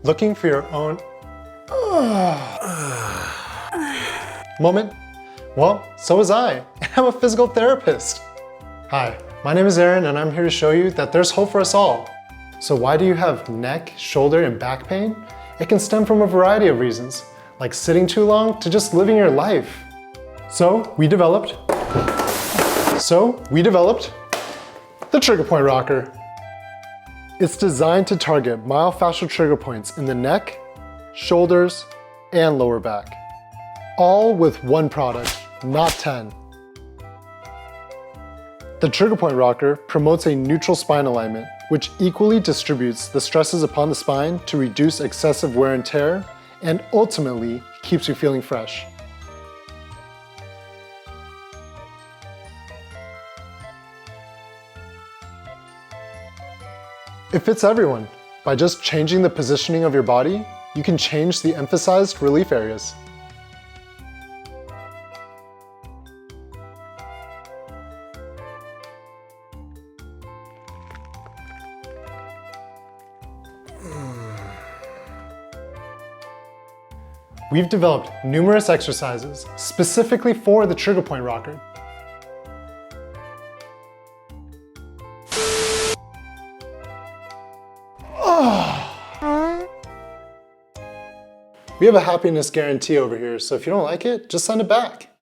Looking for your own moment? Well, so was I. I'm a physical therapist. Hi, my name is Aaron and I'm here to show you that there's hope for us all. So why do you have neck, shoulder, and back pain? It can stem from a variety of reasons, like sitting too long to just living your life. So we developed the trigger point rocker. It's designed to target myofacial trigger points in the neck, shoulders, and lower back. All with one product, not 10. The trigger point rocker promotes a neutral spine alignment, which equally distributes the stresses upon the spine to reduce excessive wear and tear, and ultimately keeps you feeling fresh. It fits everyone. By just changing the positioning of your body, you can change the emphasized relief areas. We've developed numerous exercises specifically for the trigger point rocker. We have a happiness guarantee over here, so if you don't like it, just send it back.